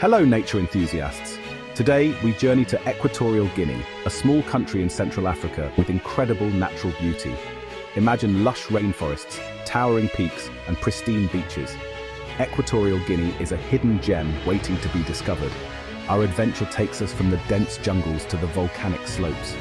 Hello, nature enthusiasts. Today, we journey to Equatorial Guinea, a small country in Central Africa with incredible natural beauty. Imagine lush rainforests, towering peaks, and pristine beaches. Equatorial Guinea is a hidden gem waiting to be discovered. Our adventure takes us from the dense jungles to the volcanic slopes.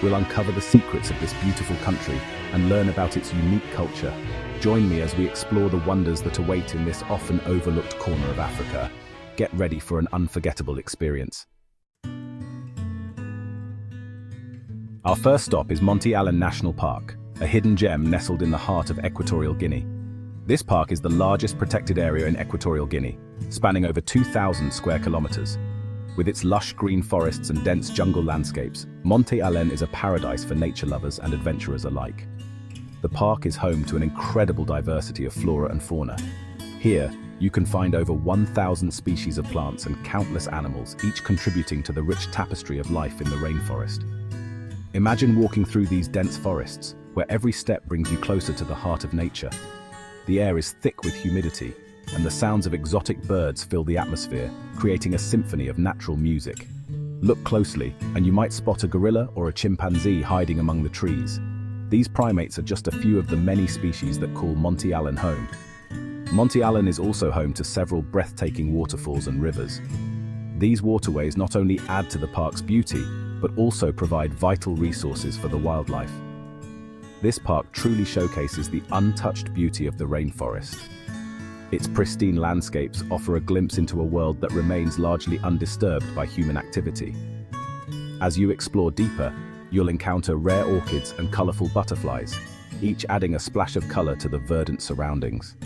We'll uncover the secrets of this beautiful country and learn about its unique culture. Join me as we explore the wonders that await in this often overlooked corner of Africa. Get ready for an unforgettable experience. Our first stop is Monte Allen National Park, a hidden gem nestled in the heart of Equatorial Guinea. This park is the largest protected area in Equatorial Guinea, spanning over 2,000 square kilometers. With its lush green forests and dense jungle landscapes, Monte Allen is a paradise for nature lovers and adventurers alike. The park is home to an incredible diversity of flora and fauna. Here, you can find over 1,000 species of plants and countless animals, each contributing to the rich tapestry of life in the rainforest. Imagine walking through these dense forests, where every step brings you closer to the heart of nature. The air is thick with humidity, and the sounds of exotic birds fill the atmosphere, creating a symphony of natural music. Look closely, and you might spot a gorilla or a chimpanzee hiding among the trees. These primates are just a few of the many species that call Monte Allen home. Monte Allen is also home to several breathtaking waterfalls and rivers. These waterways not only add to the park's beauty, but also provide vital resources for the wildlife. This park truly showcases the untouched beauty of the rainforest. Its pristine landscapes offer a glimpse into a world that remains largely undisturbed by human activity. As you explore deeper, you'll encounter rare orchids and colorful butterflies, each adding a splash of color to the verdant surroundings.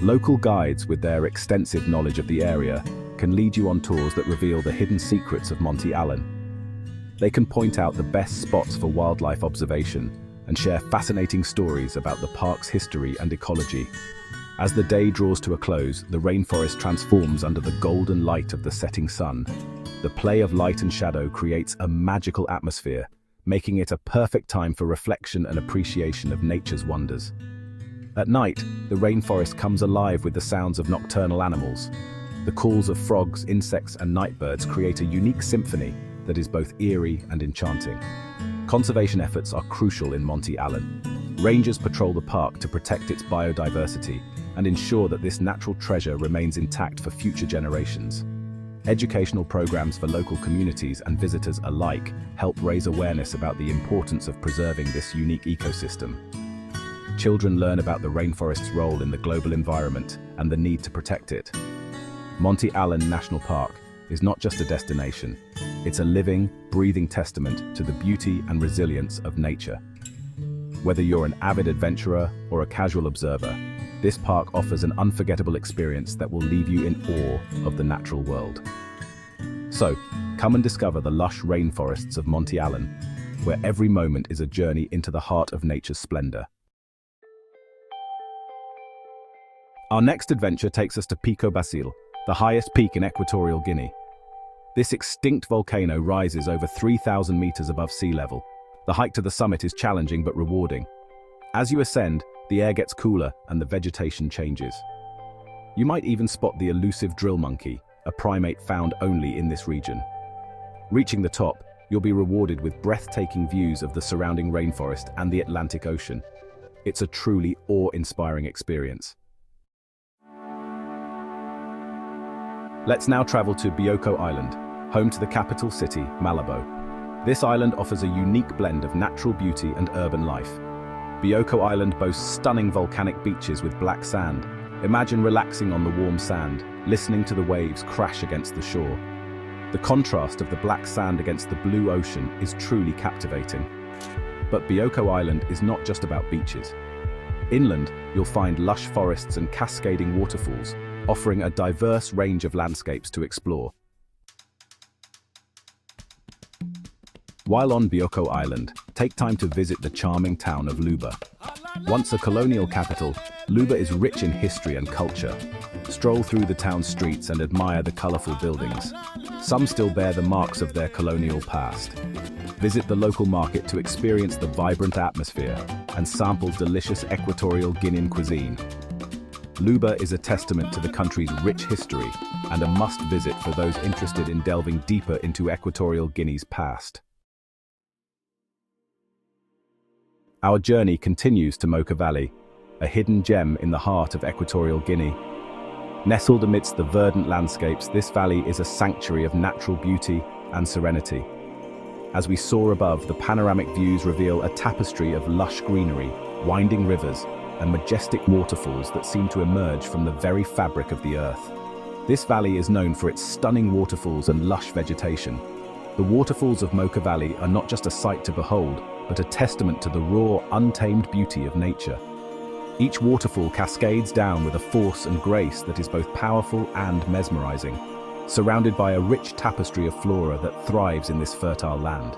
Local guides, with their extensive knowledge of the area, can lead you on tours that reveal the hidden secrets of Monte Allen. They can point out the best spots for wildlife observation and share fascinating stories about the park's history and ecology. As the day draws to a close, the rainforest transforms under the golden light of the setting sun. The play of light and shadow creates a magical atmosphere, making it a perfect time for reflection and appreciation of nature's wonders. At night, the rainforest comes alive with the sounds of nocturnal animals. The calls of frogs, insects, and nightbirds create a unique symphony that is both eerie and enchanting. Conservation efforts are crucial in Monte Allen. Rangers patrol the park to protect its biodiversity and ensure that this natural treasure remains intact for future generations. Educational programs for local communities and visitors alike help raise awareness about the importance of preserving this unique ecosystem. Children learn about the rainforest's role in the global environment and the need to protect it. Monte Allen National Park is not just a destination, it's a living, breathing testament to the beauty and resilience of nature. Whether you're an avid adventurer or a casual observer, this park offers an unforgettable experience that will leave you in awe of the natural world. So, come and discover the lush rainforests of Monte Allen, where every moment is a journey into the heart of nature's splendor. Our next adventure takes us to Pico Basilé, the highest peak in Equatorial Guinea. This extinct volcano rises over 3,000 meters above sea level. The hike to the summit is challenging but rewarding. As you ascend, the air gets cooler and the vegetation changes. You might even spot the elusive drill monkey, a primate found only in this region. Reaching the top, you'll be rewarded with breathtaking views of the surrounding rainforest and the Atlantic Ocean. It's a truly awe-inspiring experience. Let's now travel to Bioko Island, home to the capital city, Malabo. This island offers a unique blend of natural beauty and urban life. Bioko Island boasts stunning volcanic beaches with black sand. Imagine relaxing on the warm sand, listening to the waves crash against the shore. The contrast of the black sand against the blue ocean is truly captivating. But Bioko Island is not just about beaches. Inland, you'll find lush forests and cascading waterfalls, offering a diverse range of landscapes to explore. While on Bioko Island, take time to visit the charming town of Luba. Once a colonial capital, Luba is rich in history and culture. Stroll through the town's streets and admire the colorful buildings. Some still bear the marks of their colonial past. Visit the local market to experience the vibrant atmosphere and sample delicious Equatorial Guinean cuisine. Luba is a testament to the country's rich history and a must-visit for those interested in delving deeper into Equatorial Guinea's past. Our journey continues to Mocha Valley, a hidden gem in the heart of Equatorial Guinea. Nestled amidst the verdant landscapes, this valley is a sanctuary of natural beauty and serenity. As we soar above, the panoramic views reveal a tapestry of lush greenery, winding rivers, and majestic waterfalls that seem to emerge from the very fabric of the earth. This valley is known for its stunning waterfalls and lush vegetation. The waterfalls of Mocha Valley are not just a sight to behold, but a testament to the raw, untamed beauty of nature. Each waterfall cascades down with a force and grace that is both powerful and mesmerizing, surrounded by a rich tapestry of flora that thrives in this fertile land.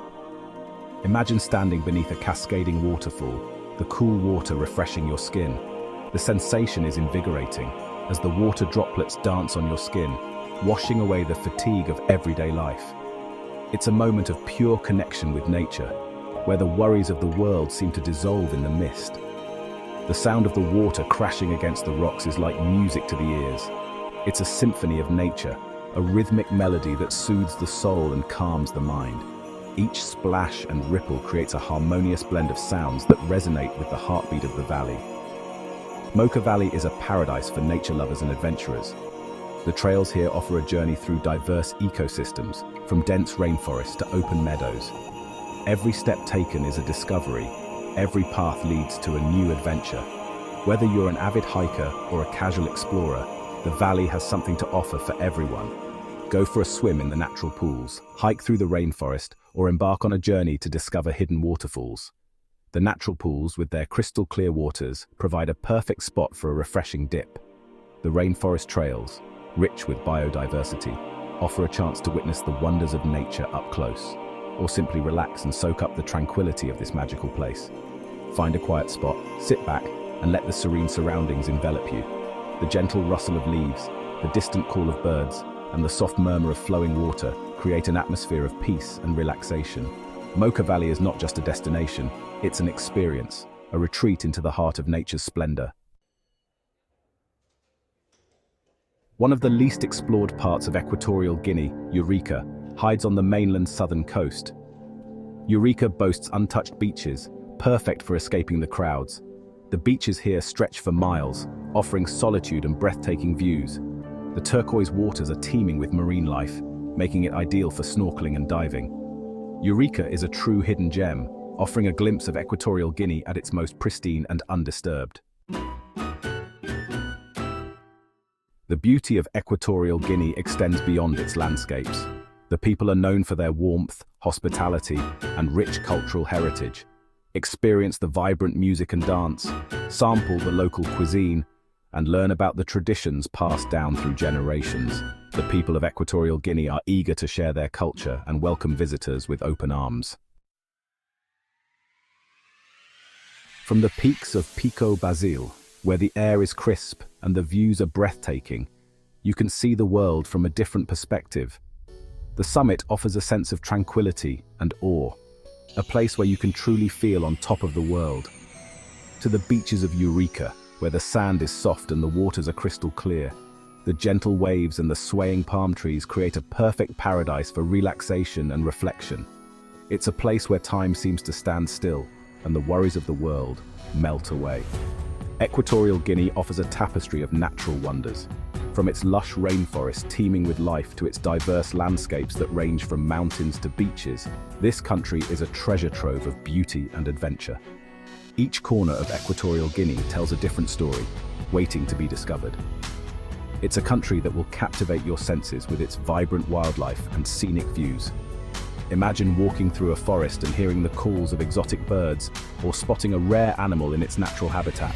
Imagine standing beneath a cascading waterfall, the cool water refreshing your skin. The sensation is invigorating, as the water droplets dance on your skin, washing away the fatigue of everyday life. It's a moment of pure connection with nature, where the worries of the world seem to dissolve in the mist. The sound of the water crashing against the rocks is like music to the ears. It's a symphony of nature, a rhythmic melody that soothes the soul and calms the mind. Each splash and ripple creates a harmonious blend of sounds that resonate with the heartbeat of the valley. Mocha Valley is a paradise for nature lovers and adventurers. The trails here offer a journey through diverse ecosystems, from dense rainforests to open meadows. Every step taken is a discovery. Every path leads to a new adventure. Whether you're an avid hiker or a casual explorer, the valley has something to offer for everyone. Go for a swim in the natural pools, hike through the rainforest, or embark on a journey to discover hidden waterfalls. The natural pools, with their crystal clear waters, provide a perfect spot for a refreshing dip. The rainforest trails, rich with biodiversity, offer a chance to witness the wonders of nature up close, or simply relax and soak up the tranquility of this magical place. Find a quiet spot, sit back, and let the serene surroundings envelop you. The gentle rustle of leaves, the distant call of birds, and the soft murmur of flowing water create an atmosphere of peace and relaxation. Mocha Valley is not just a destination, it's an experience, a retreat into the heart of nature's splendor. One of the least explored parts of Equatorial Guinea, Eureka, hides on the mainland's southern coast. Eureka boasts untouched beaches, perfect for escaping the crowds. The beaches here stretch for miles, offering solitude and breathtaking views. The turquoise waters are teeming with marine life, making it ideal for snorkeling and diving. Eureka is a true hidden gem, offering a glimpse of Equatorial Guinea at its most pristine and undisturbed. The beauty of Equatorial Guinea extends beyond its landscapes. The people are known for their warmth, hospitality, and rich cultural heritage. Experience the vibrant music and dance, sample the local cuisine, and learn about the traditions passed down through generations. The people of Equatorial Guinea are eager to share their culture and welcome visitors with open arms. From the peaks of Pico Basilé, where the air is crisp and the views are breathtaking, you can see the world from a different perspective. The summit offers a sense of tranquility and awe, a place where you can truly feel on top of the world. To the beaches of Eureka, where the sand is soft and the waters are crystal clear, the gentle waves and the swaying palm trees create a perfect paradise for relaxation and reflection. It's a place where time seems to stand still and the worries of the world melt away. Equatorial Guinea offers a tapestry of natural wonders. From its lush rainforest teeming with life to its diverse landscapes that range from mountains to beaches, this country is a treasure trove of beauty and adventure. Each corner of Equatorial Guinea tells a different story, waiting to be discovered. It's a country that will captivate your senses with its vibrant wildlife and scenic views. Imagine walking through a forest and hearing the calls of exotic birds, or spotting a rare animal in its natural habitat.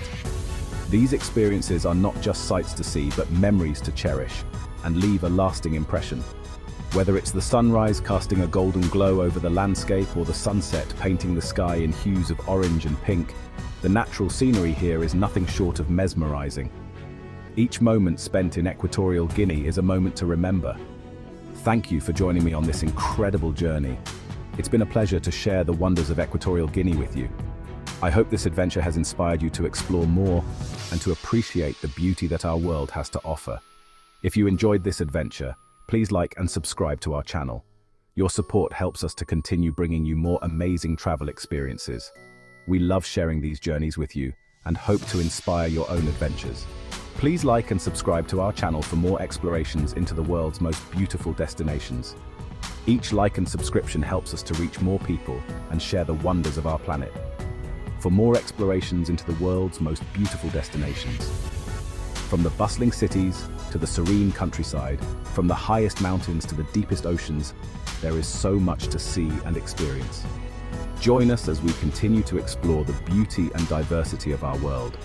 These experiences are not just sights to see, but memories to cherish and leave a lasting impression. Whether it's the sunrise casting a golden glow over the landscape or the sunset painting the sky in hues of orange and pink, the natural scenery here is nothing short of mesmerizing. Each moment spent in Equatorial Guinea is a moment to remember. Thank you for joining me on this incredible journey. It's been a pleasure to share the wonders of Equatorial Guinea with you. I hope this adventure has inspired you to explore more and to appreciate the beauty that our world has to offer. If you enjoyed this adventure, please like and subscribe to our channel. Your support helps us to continue bringing you more amazing travel experiences. We love sharing these journeys with you and hope to inspire your own adventures. Please like and subscribe to our channel for more explorations into the world's most beautiful destinations. Each like and subscription helps us to reach more people and share the wonders of our planet. For more explorations into the world's most beautiful destinations. From the bustling cities to the serene countryside, from the highest mountains to the deepest oceans, there is so much to see and experience. Join us as we continue to explore the beauty and diversity of our world.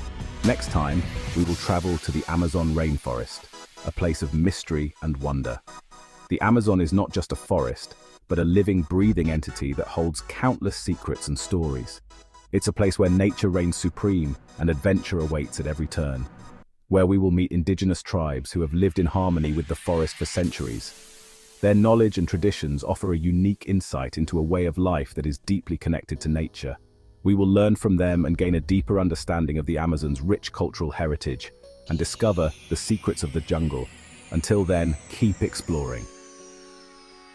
Next time, we will travel to the Amazon rainforest, a place of mystery and wonder. The Amazon is not just a forest, but a living, breathing entity that holds countless secrets and stories. It's a place where nature reigns supreme and adventure awaits at every turn, where we will meet indigenous tribes who have lived in harmony with the forest for centuries. Their knowledge and traditions offer a unique insight into a way of life that is deeply connected to nature. We will learn from them and gain a deeper understanding of the Amazon's rich cultural heritage and discover the secrets of the jungle. Until then, keep exploring.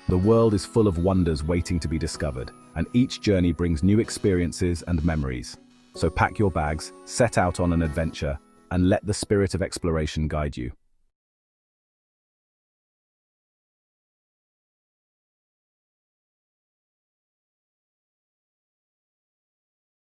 The world is full of wonders waiting to be discovered, and each journey brings new experiences and memories. So pack your bags, set out on an adventure, and let the spirit of exploration guide you.